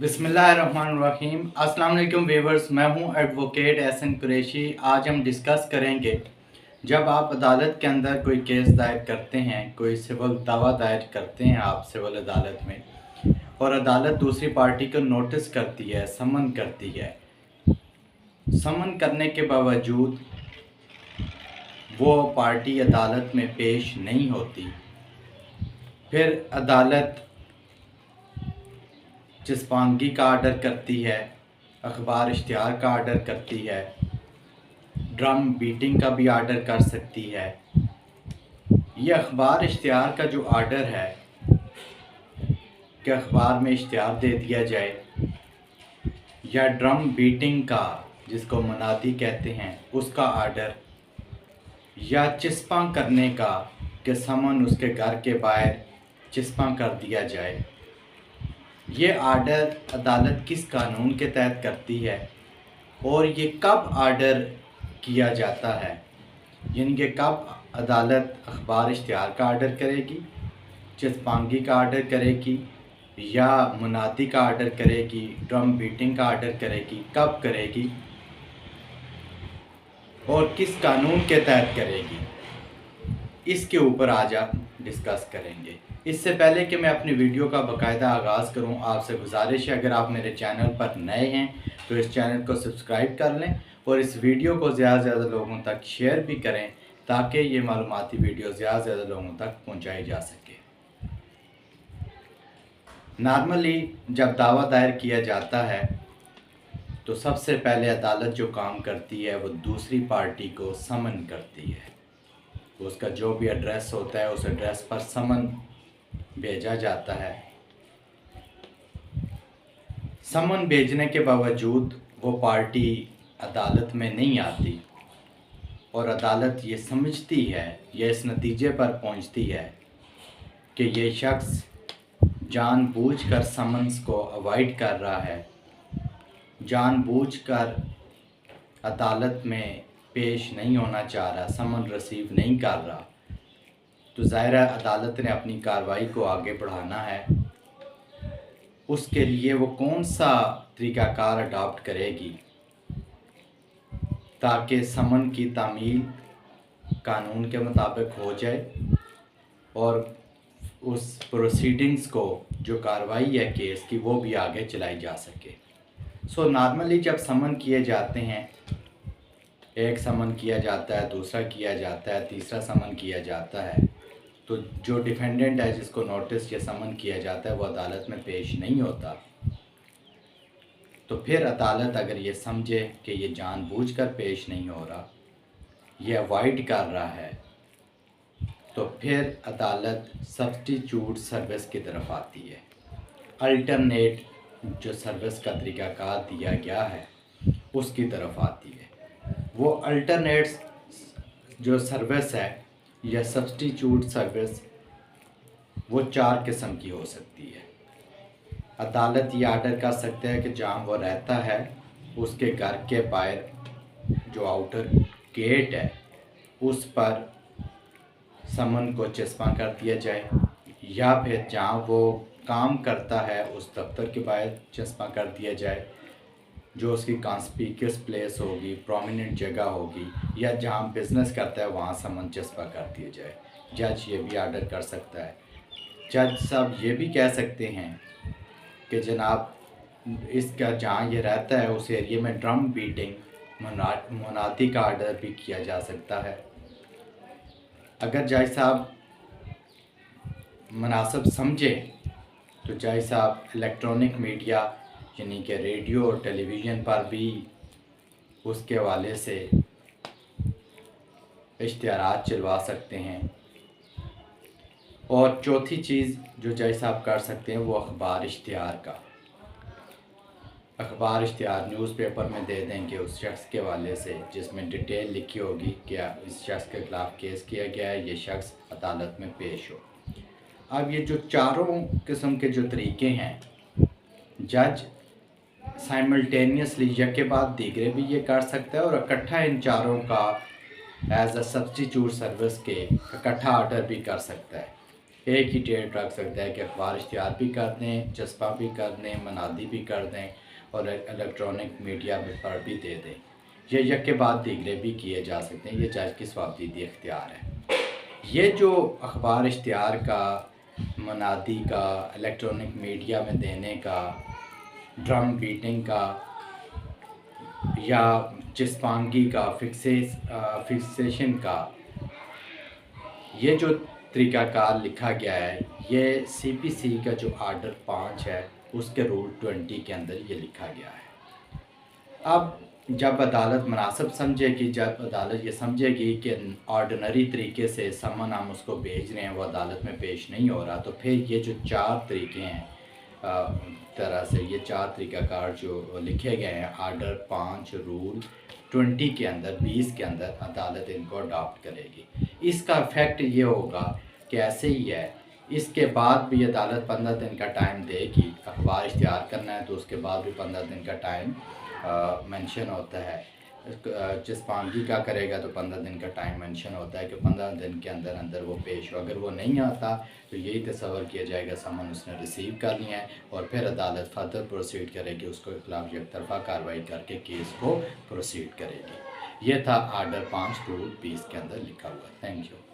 बिस्मिल्लाहिर्रहमानिर्रहीम। अस्सलाम वालेकुम व्यूअर्स, मैं हूं एडवोकेट एहसन कुरैशी। आज हम डिस्कस करेंगे जब आप अदालत के अंदर कोई केस दायर करते हैं, कोई सिविल दावा दायर करते हैं आप सिविल अदालत में, और अदालत दूसरी पार्टी को नोटिस करती है, समन करती है। समन करने के बावजूद वो पार्टी अदालत में पेश नहीं होती, फिर अदालत चिस्पानगी का आर्डर करती है, अखबार इश्तिहार का आर्डर करती है, ड्रम बीटिंग का भी आर्डर कर सकती है। ये अखबार इश्तिहार का जो आर्डर है कि अखबार में इश्तिहार दे दिया जाए, या ड्रम बीटिंग का जिसको मुनादी कहते हैं उसका आर्डर, या चिस्पा करने का कि समन उसके घर के बाहर चिस्पा कर दिया जाए, ये आर्डर अदालत किस कानून के तहत करती है और ये कब आर्डर किया जाता है, यानी कि कब अदालत अखबार इश्तिहार का आर्डर करेगी, चिस्पांगी का आर्डर करेगी, या मुनादी का आर्डर करेगी, ड्रम बीटिंग का आर्डर करेगी, कब करेगी और किस कानून के तहत करेगी, इसके ऊपर आज आप डिस्कस करेंगे। इससे पहले कि मैं अपनी वीडियो का बाकायदा आगाज़ करूं, आपसे गुजारिश है अगर आप मेरे चैनल पर नए हैं तो इस चैनल को सब्सक्राइब कर लें और इस वीडियो को ज़्यादा से ज़्यादा लोगों तक शेयर भी करें ताकि ये मालूमाती वीडियो ज़्यादा से ज़्यादा लोगों तक पहुंचाई जा सके। नॉर्मली जब दावा दायर किया जाता है तो सबसे पहले अदालत जो काम करती है वो दूसरी पार्टी को समन करती है। उसका जो भी एड्रेस होता है उस एड्रेस पर समन भेजा जाता है। समन भेजने के बावजूद वो पार्टी अदालत में नहीं आती और अदालत ये समझती है या इस नतीजे पर पहुंचती है कि ये शख्स जानबूझकर समन्स को अवॉइड कर रहा है, जानबूझकर अदालत में पेश नहीं होना चाह रहा, समन रिसीव नहीं कर रहा, तो ज़ाहिर है अदालत ने अपनी कार्रवाई को आगे बढ़ाना है। उसके लिए वो कौन सा तरीक़ाकार अडॉप्ट करेगी ताकि समन की तामील कानून के मुताबिक हो जाए और उस प्रोसीडिंग्स को जो कार्रवाई है केस की वो भी आगे चलाई जा सके। सो नॉर्मली जब समन किए जाते हैं, एक समन किया जाता है, दूसरा किया जाता है, तीसरा समन किया जाता है, तो जो डिफेंडेंट है जिसको नोटिस या समन किया जाता है वो अदालत में पेश नहीं होता, तो फिर अदालत अगर ये समझे कि ये जानबूझकर पेश नहीं हो रहा, ये अवॉइड कर रहा है, तो फिर अदालत सब्स्टिट्यूट सर्विस की तरफ आती है। अल्टरनेट जो सर्विस का तरीक़ाकार दिया गया है उसकी तरफ आती है। वो अल्टरनेट जो सर्विस है या सब्स्टिट्यूट सर्विस वो 4 किस्म की हो सकती है। अदालत ये आर्डर कर सकते हैं कि जहाँ वो रहता है उसके घर के बाहर जो आउटर गेट है उस पर समन को चिस्पा कर दिया जाए, या फिर जहाँ वो काम करता है उस दफ्तर के बाहर चिस्पा कर दिया जाए, जो उसकी कॉन्स्पिक्यूअस प्लेस होगी, प्रोमिनेंट जगह होगी, या जहाँ बिज़नेस करता है वहाँ समन चिस्पा कर दिया जाए। जज ये भी आर्डर कर सकता है। जज साहब ये भी कह सकते हैं कि जनाब इसका जहाँ ये रहता है उस एरिया में ड्रम बीटिंग मुनादी का आर्डर भी किया जा सकता है। अगर जज साहब मुनासिब समझे तो जज साहब इलेक्ट्रॉनिक मीडिया यानी कि रेडियो और टेलीविज़न पर भी उसके हवाले से इश्तिहारात चलवा सकते हैं। और चौथी चीज़ जो जज साहब कर सकते हैं वो अखबार इश्तिहार का, अखबार इश्तिहार न्यूज़पेपर में दे देंगे उस शख्स के हवाले से जिसमें डिटेल लिखी होगी कि इस शख्स के ख़िलाफ़ केस किया गया है, ये शख्स अदालत में पेश हो। अब ये जो चारों किस्म के जो तरीक़े हैं, जज साइमल्टेनियसली एक के बाद दीगरे भी ये कर सकता है और इकट्ठा इन चारों का एज अ सब्स्टिट्यूट सर्विस के इकट्ठा आर्डर भी कर सकता है। एक ही डेट रख सकता है कि अखबार इश्तिहार भी कर दें, जज्बा भी कर दें, मनादी भी कर दें और इलेक्ट्रॉनिक मीडिया पर भी दे दें। ये यक के बाद दीगरे भी किए जा सकते हैं। ये जज की स्वाबदीदी इख्तियार है। ये जो अखबार इश्तिहार का, मनादी का, इलेक्ट्रॉनिक मीडिया में देने का, ड्रम बीटिंग का या जिस्पांगी का, फिक्सेशन का, ये जो तरीक़ाकार लिखा गया है, ये CPC का जो आर्डर 5 है उसके रूल 20 के अंदर ये लिखा गया है। अब जब अदालत मुनासिब समझेगी, जब अदालत ये समझेगी कि ऑर्डिनरी तरीके से समन हम उसको भेज रहे हैं, वो अदालत में पेश नहीं हो रहा, तो फिर ये जो 4 तरीके हैं तरह से, ये 4 तरीक़ाकार जो लिखे गए हैं आर्डर 5 रूल 20 के अंदर, 20 के अंदर, अदालत इनको अडॉप्ट करेगी। इसका इफ़ेक्ट ये होगा कि ऐसे ही है, इसके बाद भी अदालत 15 दिन का टाइम देगी। अखबार इश्तिहार करना है तो उसके बाद भी 15 दिन का टाइम मेंशन होता है। जिस्पांगी का करेगा तो 15 दिन का टाइम मेंशन होता है कि 15 दिन के अंदर अंदर वो पेश हो। अगर वो नहीं आता तो यही तस्वर किया जाएगा समन उसने रिसीव कर लिया है और फिर अदालत फर्दर प्रोसीड करेगी, उसके खिलाफ एक तरफा कार्रवाई करके केस को प्रोसीड करेगी। ये था आर्डर 5 रूल 20 के अंदर लिखा हुआ। Thank you.